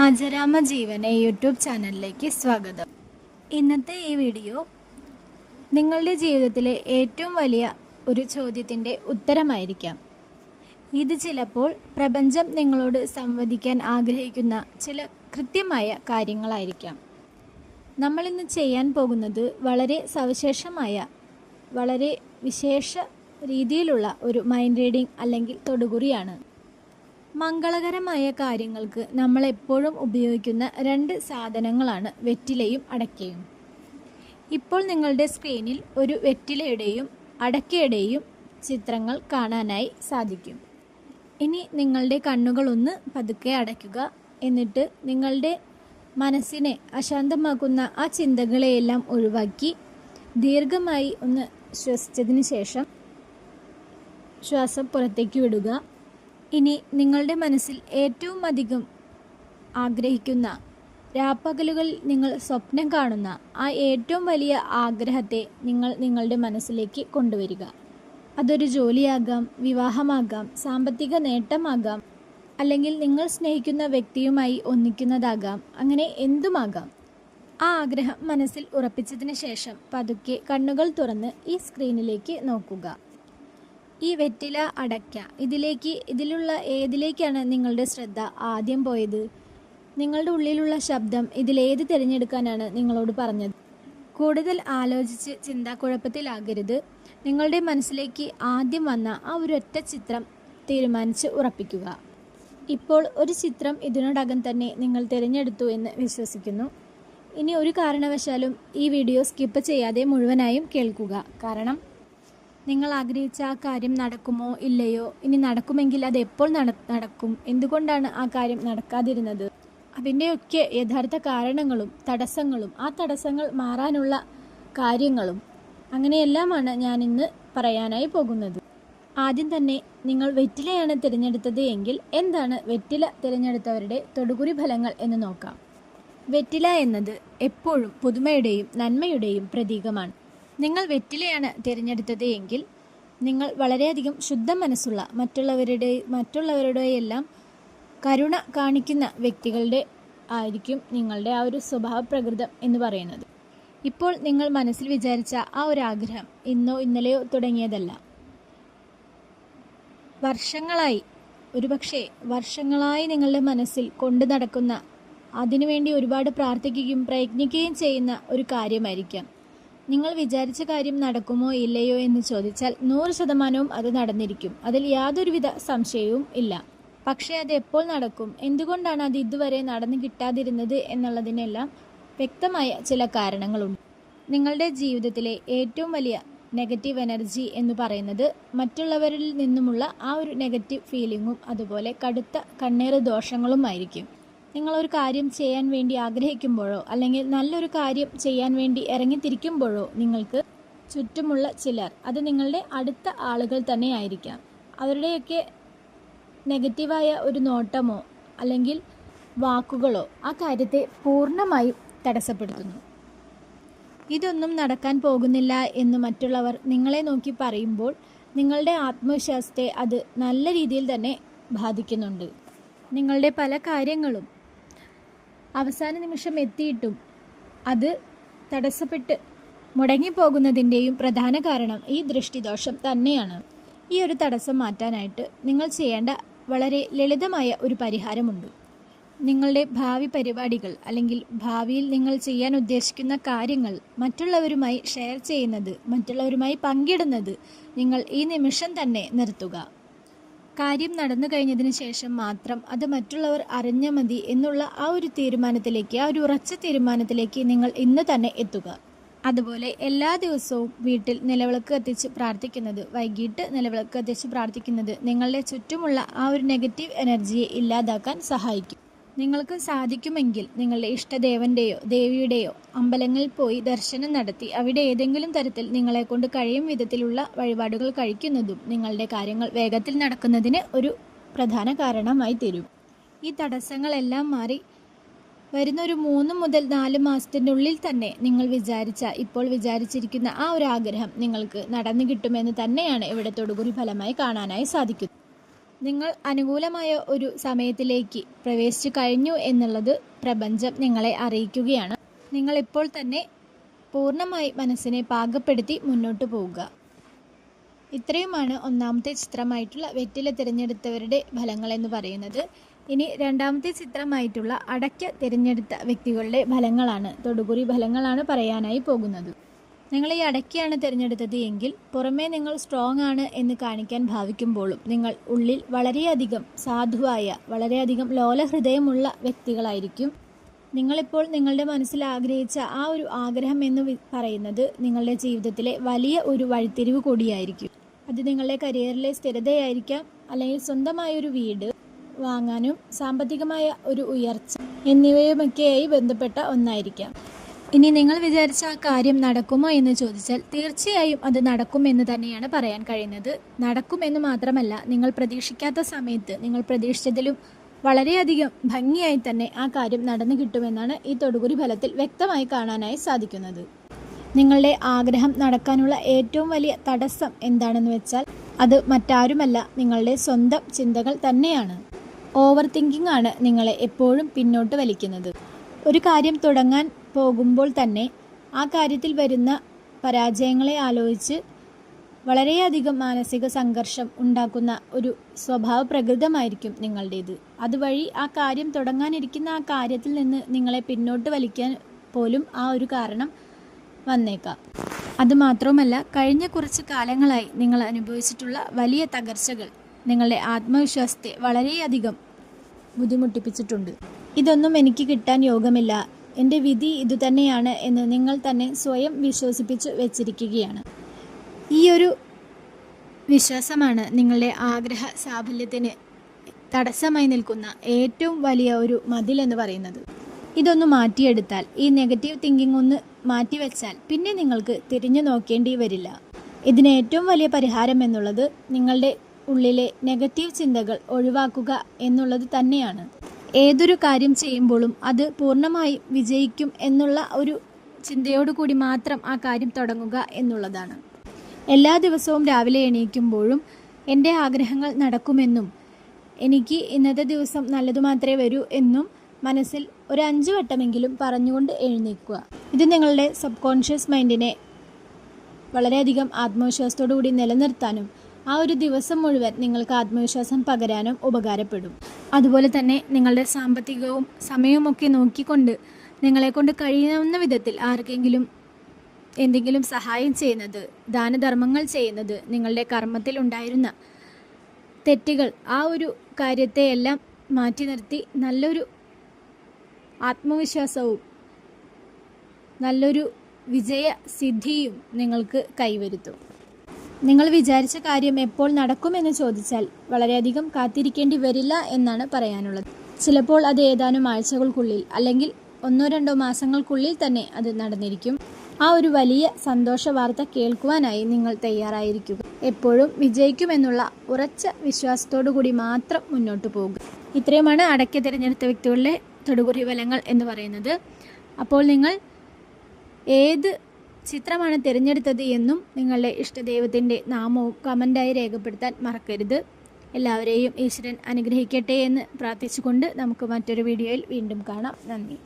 ആചരാമ ജീവനെ യൂട്യൂബ് ചാനലിലേക്ക് സ്വാഗതം. ഇന്നത്തെ ഈ വീഡിയോ നിങ്ങളുടെ ജീവിതത്തിലെ ഏറ്റവും വലിയ ഒരു ചോദ്യത്തിൻ്റെ ഉത്തരമായിരിക്കാം. ഇത് ചിലപ്പോൾ പ്രപഞ്ചം നിങ്ങളോട് സംവദിക്കാൻ ആഗ്രഹിക്കുന്ന ചില കൃത്യമായ കാര്യങ്ങളായിരിക്കാം. നമ്മളിന്ന് ചെയ്യാൻ പോകുന്നത് വളരെ സവിശേഷമായ, വളരെ വിശേഷ രീതിയിലുള്ള ഒരു മൈൻഡ് റീഡിംഗ് അല്ലെങ്കിൽ തൊടുകുറിയാണ്. മംഗളകരമായ കാര്യങ്ങൾക്ക് നമ്മൾ എപ്പോഴും ഉപയോഗിക്കുന്ന രണ്ട് സാധനങ്ങളാണ് വെറ്റിലയും അടയ്ക്കയും. ഇപ്പോൾ നിങ്ങളുടെ സ്ക്രീനിൽ ഒരു വെറ്റിലയുടെയും അടയ്ക്കയുടെയും ചിത്രങ്ങൾ കാണാനായി സാധിക്കും. ഇനി നിങ്ങളുടെ കണ്ണുകളൊന്ന് പതുക്കെ അടയ്ക്കുക. എന്നിട്ട് നിങ്ങളുടെ മനസ്സിനെ അശാന്തമാക്കുന്ന ആ ചിന്തകളെയെല്ലാം ഒഴിവാക്കി ദീർഘമായി ഒന്ന് ശ്വസിച്ചതിന് ശേഷം ശ്വാസം പുറത്തേക്ക് വിടുക. ഇനി നിങ്ങളുടെ മനസ്സിൽ ഏറ്റവും അധികം ആഗ്രഹിക്കുന്ന, രാപ്പകലുകളിൽ നിങ്ങൾ സ്വപ്നം കാണുന്ന ആ ഏറ്റവും വലിയ ആഗ്രഹത്തെ നിങ്ങളുടെ മനസ്സിലേക്ക് കൊണ്ടുവരിക. അതൊരു ജോലിയാകാം, വിവാഹമാകാം, സാമ്പത്തിക നേട്ടമാകാം, അല്ലെങ്കിൽ നിങ്ങൾ സ്നേഹിക്കുന്ന വ്യക്തിയുമായി ഒന്നിക്കുന്നതാകാം, അങ്ങനെ എന്തുമാകാം. ആ ആഗ്രഹം മനസ്സിൽ ഉറപ്പിച്ചതിന് ശേഷം പതുക്കെ കണ്ണുകൾ തുറന്ന് ഈ സ്ക്രീനിലേക്ക് നോക്കുക. ഈ വെറ്റില, അടയ്ക്ക, ഇതിലുള്ള ഏതിലേക്കാണ് നിങ്ങളുടെ ശ്രദ്ധ ആദ്യം പോയത്? നിങ്ങളുടെ ഉള്ളിലുള്ള ശബ്ദം ഇതിലേത് തിരഞ്ഞെടുക്കാനാണ് നിങ്ങളോട് പറഞ്ഞത്? കൂടുതൽ ആലോചിച്ച് ചിന്താക്കുഴപ്പത്തിലാകരുത്. നിങ്ങളുടെ മനസ്സിലേക്ക് ആദ്യം വന്ന ആ ഒരൊറ്റ ചിത്രം തീരുമാനിച്ച് ഉറപ്പിക്കുക. ഇപ്പോൾ ഒരു ചിത്രം ഇതിനോടകം തന്നെ നിങ്ങൾ തിരഞ്ഞെടുത്തു എന്ന് വിശ്വസിക്കുന്നു. ഇനി ഒരു കാരണവശാലും ഈ വീഡിയോ സ്കിപ്പ് ചെയ്യാതെ മുഴുവനായും കേൾക്കുക. കാരണം നിങ്ങൾ ആഗ്രഹിച്ച ആ കാര്യം നടക്കുമോ ഇല്ലയോ, ഇനി നടക്കുമെങ്കിൽ അത് എപ്പോൾ നടക്കും, എന്തുകൊണ്ടാണ് ആ കാര്യം നടക്കാതിരുന്നത്, അതിൻ്റെയൊക്കെ യഥാർത്ഥ കാരണങ്ങളും തടസ്സങ്ങളും ആ തടസ്സങ്ങൾ മാറാനുള്ള കാര്യങ്ങളും അങ്ങനെയെല്ലാമാണ് ഞാൻ ഇന്ന് പറയാനായി പോകുന്നത്. ആദ്യം തന്നെ നിങ്ങൾ വെറ്റിലയാണ് തിരഞ്ഞെടുത്തത് എങ്കിൽ എന്താണ് വെറ്റില തിരഞ്ഞെടുത്തവരുടെ തൊടുകുറി ഫലങ്ങൾ എന്ന് നോക്കാം. വെറ്റില എന്നത് എപ്പോഴും പുതുമയുടെയും നന്മയുടെയും പ്രതീകമാണ്. നിങ്ങൾ വെറ്റിലയാണ് തിരഞ്ഞെടുത്തത് എങ്കിൽ നിങ്ങൾ വളരെയധികം ശുദ്ധ മനസ്സുള്ള, മറ്റുള്ളവരുടെ എല്ലാം കരുണ കാണിക്കുന്ന വ്യക്തികളുടെ ആയിരിക്കും നിങ്ങളുടെ ആ ഒരു സ്വഭാവ പ്രകൃതം എന്ന് പറയുന്നത്. ഇപ്പോൾ നിങ്ങൾ മനസ്സിൽ വിചാരിച്ച ആ ഒരു ആഗ്രഹം ഇന്നോ ഇന്നലെയോ തുടങ്ങിയതല്ല. വർഷങ്ങളായി നിങ്ങളുടെ മനസ്സിൽ കൊണ്ടു നടക്കുന്ന, അതിനുവേണ്ടി ഒരുപാട് പ്രാർത്ഥിക്കുകയും പ്രയത്നിക്കുകയും ചെയ്യുന്ന ഒരു കാര്യമായിരിക്കാം. നിങ്ങൾ വിചാരിച്ച കാര്യം നടക്കുമോ ഇല്ലയോ എന്ന് ചോദിച്ചാൽ 100% അത് നടന്നിരിക്കും. അതിൽ യാതൊരുവിധ സംശയവും ഇല്ല. പക്ഷേ അത് എപ്പോൾ നടക്കും, എന്തുകൊണ്ടാണ് അത് ഇതുവരെ നടന്നു കിട്ടാതിരുന്നത് എന്നുള്ളതിനെല്ലാം വ്യക്തമായ ചില കാരണങ്ങളുണ്ട്. നിങ്ങളുടെ ജീവിതത്തിലെ ഏറ്റവും വലിയ നെഗറ്റീവ് എനർജി എന്ന് പറയുന്നത് മറ്റുള്ളവരിൽ നിന്നുമുള്ള ആ ഒരു നെഗറ്റീവ് ഫീലിങ്ങും അതുപോലെ കടുത്ത കണ്ണേറ് ദോഷങ്ങളുമായിരിക്കും. നിങ്ങളൊരു കാര്യം ചെയ്യാൻ വേണ്ടി ആഗ്രഹിക്കുമ്പോഴോ അല്ലെങ്കിൽ നല്ലൊരു കാര്യം ചെയ്യാൻ വേണ്ടി ഇറങ്ങിത്തിരിക്കുമ്പോഴോ നിങ്ങൾക്ക് ചുറ്റുമുള്ള ചിലർ, അത് നിങ്ങളുടെ അടുത്ത ആളുകൾ തന്നെ ആയിരിക്കാം, അവരുടെയൊക്കെ നെഗറ്റീവായ ഒരു നോട്ടമോ അല്ലെങ്കിൽ വാക്കുകളോ ആ കാര്യത്തെ പൂർണ്ണമായും തടസ്സപ്പെടുത്തുന്നു. ഇതൊന്നും നടക്കാൻ പോകുന്നില്ല എന്ന് മറ്റുള്ളവർ നിങ്ങളെ നോക്കി പറയുമ്പോൾ നിങ്ങളുടെ ആത്മവിശ്വാസത്തെ അത് നല്ല രീതിയിൽ തന്നെ ബാധിക്കുന്നുണ്ട്. നിങ്ങളുടെ പല കാര്യങ്ങളും അവസാന നിമിഷം എത്തിയിട്ടും അത് തടസ്സപ്പെട്ട് മുടങ്ങിപ്പോകുന്നതിൻ്റെയും പ്രധാന കാരണം ഈ ദൃഷ്ടിദോഷം തന്നെയാണ്. ഈ ഒരു തടസ്സം മാറ്റാനായിട്ട് നിങ്ങൾ ചെയ്യേണ്ട വളരെ ലളിതമായ ഒരു പരിഹാരമുണ്ട്. നിങ്ങളുടെ ഭാവി പരിപാടികൾ അല്ലെങ്കിൽ ഭാവിയിൽ നിങ്ങൾ ചെയ്യാൻ ഉദ്ദേശിക്കുന്ന കാര്യങ്ങൾ മറ്റുള്ളവരുമായി ഷെയർ ചെയ്യുന്നത്, മറ്റുള്ളവരുമായി പങ്കിടുന്നത് നിങ്ങൾ ഈ നിമിഷം തന്നെ നിർത്തുക. കാര്യം നടന്നു കഴിഞ്ഞതിന് ശേഷം മാത്രം അത് മറ്റുള്ളവർ അറിഞ്ഞാൽ മതി എന്നുള്ള ആ ഒരു തീരുമാനത്തിലേക്ക്, ആ ഒരു ഉറച്ച തീരുമാനത്തിലേക്ക് നിങ്ങൾ ഇന്ന് തന്നെ എത്തുക. അതുപോലെ എല്ലാ ദിവസവും വീട്ടിൽ നിലവിളക്ക് കത്തിച്ച് പ്രാർത്ഥിക്കുന്നത്, വൈകിട്ട് നിലവിളക്ക് കത്തിച്ച് പ്രാർത്ഥിക്കുന്നത് നിങ്ങളുടെ ചുറ്റുമുള്ള ആ ഒരു നെഗറ്റീവ് എനർജിയെ ഇല്ലാതാക്കാൻ സഹായിക്കും. നിങ്ങൾക്ക് സാധിക്കുമെങ്കിൽ നിങ്ങളുടെ ഇഷ്ടദേവൻ്റെയോ ദേവിയുടെയോ അമ്പലങ്ങളിൽ പോയി ദർശനം നടത്തി അവിടെ ഏതെങ്കിലും തരത്തിൽ നിങ്ങളെക്കൊണ്ട് കഴിയും വിധത്തിലുള്ള വഴിപാടുകൾ കഴിക്കുന്നതും നിങ്ങളുടെ കാര്യങ്ങൾ വേഗത്തിൽ നടക്കുന്നതിന് ഒരു പ്രധാന കാരണമായി തീരും. ഈ തടസ്സങ്ങളെല്ലാം മാറി വരുന്നൊരു 3 മുതൽ 4 മാസത്തിനുള്ളിൽ തന്നെ നിങ്ങൾ ഇപ്പോൾ വിചാരിച്ചിരിക്കുന്ന ആ ഒരു ആഗ്രഹം നിങ്ങൾക്ക് നടന്നു കിട്ടുമെന്ന് തന്നെയാണ് ഇവിടെ തൊടുകുറി ഫലമായി കാണാനായി സാധിക്കുന്നത്. നിങ്ങൾ അനുകൂലമായ ഒരു സമയത്തിലേക്ക് പ്രവേശിച്ചു കഴിഞ്ഞു എന്നുള്ളത് പ്രപഞ്ചം നിങ്ങളെ അറിയിക്കുകയാണ്. നിങ്ങൾ ഇപ്പോൾ തന്നെ പൂർണ്ണമായി മനസ്സിനെ പാകപ്പെടുത്തി മുന്നോട്ട് പോവുക. ഇത്രയുമാണ് ഒന്നാമത്തെ ചിത്രമായിട്ടുള്ള വെറ്റില തിരഞ്ഞെടുത്തവരുടെ ഫലങ്ങളെന്ന് പറയുന്നത്. ഇനി രണ്ടാമത്തെ ചിത്രമായിട്ടുള്ള അടയ്ക്ക തിരഞ്ഞെടുത്ത വ്യക്തികളുടെ ഫലങ്ങളാണ്, തൊടുകുറി ഫലങ്ങളാണ് പറയാനായി പോകുന്നത്. നിങ്ങൾ ഈ അടയ്ക്കയാണ് തിരഞ്ഞെടുത്തത് എങ്കിൽ പുറമേ നിങ്ങൾ സ്ട്രോങ് ആണ് എന്ന് കാണിക്കാൻ ഭാവിക്കുമ്പോഴും നിങ്ങൾ ഉള്ളിൽ വളരെയധികം സാധുവായ, വളരെയധികം ലോലഹൃദയമുള്ള വ്യക്തികളായിരിക്കും. നിങ്ങളിപ്പോൾ നിങ്ങളുടെ മനസ്സിൽ ആഗ്രഹിച്ച ആ ഒരു ആഗ്രഹം എന്ന് പറയുന്നത് നിങ്ങളുടെ ജീവിതത്തിലെ വലിയ ഒരു വഴിത്തിരിവ് കൂടിയായിരിക്കും. അത് നിങ്ങളുടെ കരിയറിലെ സ്ഥിരതയായിരിക്കാം, അല്ലെങ്കിൽ സ്വന്തമായൊരു വീട് വാങ്ങാനും സാമ്പത്തികമായ ഒരു ഉയർച്ച എന്നിവയുമൊക്കെയായി ബന്ധപ്പെട്ട ഒന്നായിരിക്കാം. ഇനി നിങ്ങൾ വിചാരിച്ച ആ കാര്യം നടക്കുമോ എന്ന് ചോദിച്ചാൽ തീർച്ചയായും അത് നടക്കുമെന്ന് തന്നെയാണ് പറയാൻ കഴിയുന്നത്. നടക്കുമെന്ന് മാത്രമല്ല, നിങ്ങൾ പ്രതീക്ഷിക്കാത്ത സമയത്ത്, നിങ്ങൾ പ്രതീക്ഷിച്ചതിലും വളരെയധികം ഭംഗിയായി തന്നെ ആ കാര്യം നടന്നു കിട്ടുമെന്നാണ് ഈ തൊടുകുറി ഫലത്തിൽ വ്യക്തമായി കാണാനായി സാധിക്കുന്നത്. നിങ്ങളുടെ ആഗ്രഹം നടക്കാനുള്ള ഏറ്റവും വലിയ തടസ്സം എന്താണെന്ന് വെച്ചാൽ അത് മറ്റാരുമല്ല, നിങ്ങളുടെ സ്വന്തം ചിന്തകൾ തന്നെയാണ്. ഓവർ തിങ്കിങ് ആണ് നിങ്ങളെ എപ്പോഴും പിന്നോട്ട് വലിക്കുന്നത്. ഒരു കാര്യം തുടങ്ങാൻ പോകുമ്പോൾ തന്നെ ആ കാര്യത്തിൽ വരുന്ന പരാജയങ്ങളെ ആലോചിച്ച് വളരെയധികം മാനസിക സംഘർഷം ഉണ്ടാക്കുന്ന ഒരു സ്വഭാവ പ്രകൃതമായിരിക്കും നിങ്ങളുടേത്. അതുവഴി ആ കാര്യം തുടങ്ങാനിരിക്കുന്ന ആ കാര്യത്തിൽ നിന്ന് നിങ്ങളെ പിന്നോട്ട് വലിക്കാൻ പോലും ആ ഒരു കാരണം വന്നേക്കാം. അതുമാത്രവുമല്ല, കഴിഞ്ഞ കുറച്ച് കാലങ്ങളായി നിങ്ങൾ അനുഭവിച്ചിട്ടുള്ള വലിയ തകർച്ചകൾ നിങ്ങളുടെ ആത്മവിശ്വാസത്തെ വളരെയധികം ബുദ്ധിമുട്ടിപ്പിച്ചിട്ടുണ്ട്. ഇതൊന്നും എനിക്ക് കിട്ടാൻ യോഗമില്ല, എൻ്റെ വിധി ഇതുതന്നെയാണ് എന്ന് നിങ്ങൾ തന്നെ സ്വയം വിശ്വസിപ്പിച്ചു വെച്ചിരിക്കുകയാണ്. ഈ ഒരു വിശ്വാസമാണ് നിങ്ങളുടെ ആഗ്രഹ സാഫല്യത്തിന് തടസ്സമായി നിൽക്കുന്ന ഏറ്റവും വലിയ ഒരു മതിലെന്ന് പറയുന്നത്. ഇതൊന്ന് മാറ്റിയെടുത്താൽ, ഈ നെഗറ്റീവ് തിങ്കിങ് ഒന്ന് മാറ്റിവെച്ചാൽ പിന്നെ നിങ്ങൾക്ക് തിരിഞ്ഞു നോക്കേണ്ടി വരില്ല. ഇതിന് ഏറ്റവും വലിയ പരിഹാരം എന്നുള്ളത് നിങ്ങളുടെ ഉള്ളിലെ നെഗറ്റീവ് ചിന്തകൾ ഒഴിവാക്കുക എന്നുള്ളത് തന്നെയാണ്. ഏതൊരു കാര്യം ചെയ്യുമ്പോഴും അത് പൂർണ്ണമായും വിജയിക്കും എന്നുള്ള ഒരു ചിന്തയോടുകൂടി മാത്രം ആ കാര്യം തുടങ്ങുക എന്നുള്ളതാണ്. എല്ലാ ദിവസവും രാവിലെ എണീക്കുമ്പോഴും എൻ്റെ ആഗ്രഹങ്ങൾ നടക്കുമെന്നും എനിക്ക് ഇന്നത്തെ ദിവസം നല്ലതു മാത്രമേ വരൂ എന്നും മനസ്സിൽ ഒരു 5 വട്ടമെങ്കിലും പറഞ്ഞുകൊണ്ട് എഴുന്നേൽക്കുക. ഇത് നിങ്ങളുടെ സബ് കോൺഷ്യസ് മൈൻഡിനെ വളരെയധികം ആത്മവിശ്വാസത്തോടു കൂടി നിലനിർത്താനും ആ ഒരു ദിവസം മുഴുവൻ നിങ്ങൾക്ക് ആത്മവിശ്വാസം പകരാനും ഉപകാരപ്പെടും. അതുപോലെ തന്നെ നിങ്ങളുടെ സാമ്പത്തികവും സമയവുമൊക്കെ നോക്കിക്കൊണ്ട് നിങ്ങളെക്കൊണ്ട് കഴിയുന്ന വിധത്തിൽ ആർക്കെങ്കിലും എന്തെങ്കിലും സഹായം ചെയ്യുന്നത്, ദാനധർമ്മങ്ങൾ ചെയ്യുന്നത്, നിങ്ങളുടെ കർമ്മത്തിൽ ഉണ്ടായിരുന്ന തെറ്റുകൾ, ആ ഒരു കാര്യത്തെയെല്ലാം മാറ്റി നിർത്തി നല്ലൊരു ആത്മവിശ്വാസവും നല്ലൊരു വിജയസിദ്ധിയും നിങ്ങൾക്ക് കൈവരുത്തും. നിങ്ങൾ വിചാരിച്ച കാര്യം എപ്പോൾ നടക്കുമെന്ന് ചോദിച്ചാൽ വളരെയധികം കാത്തിരിക്കേണ്ടി വരില്ല എന്നാണ് പറയാനുള്ളത്. ചിലപ്പോൾ അത് ഏതാനും ആഴ്ചകൾക്കുള്ളിൽ അല്ലെങ്കിൽ 1-2 മാസങ്ങൾക്കുള്ളിൽ തന്നെ അത് നടന്നിരിക്കും. ആ ഒരു വലിയ സന്തോഷ വാർത്ത കേൾക്കുവാനായി നിങ്ങൾ തയ്യാറായിരിക്കുക. എപ്പോഴും വിജയിക്കുമെന്നുള്ള ഉറച്ച വിശ്വാസത്തോടു കൂടി മാത്രം മുന്നോട്ട് പോകുക. ഇത്രയുമാണ് അടയ്ക്ക തിരഞ്ഞെടുത്ത വ്യക്തികളുടെ തൊടുകുറി ഫലങ്ങൾ എന്ന് പറയുന്നത്. അപ്പോൾ നിങ്ങൾ ഏത് ചിത്രമാണ് തിരഞ്ഞെടുത്തത് എന്നും നിങ്ങളുടെ ഇഷ്ടദൈവത്തിൻ്റെ നാമവും കമൻ്റായി രേഖപ്പെടുത്താൻ മറക്കരുത്. എല്ലാവരെയും ഈശ്വരൻ അനുഗ്രഹിക്കട്ടെ എന്ന് പ്രാർത്ഥിച്ചുകൊണ്ട് നമുക്ക് മറ്റൊരു വീഡിയോയിൽ വീണ്ടും കാണാം. നന്ദി.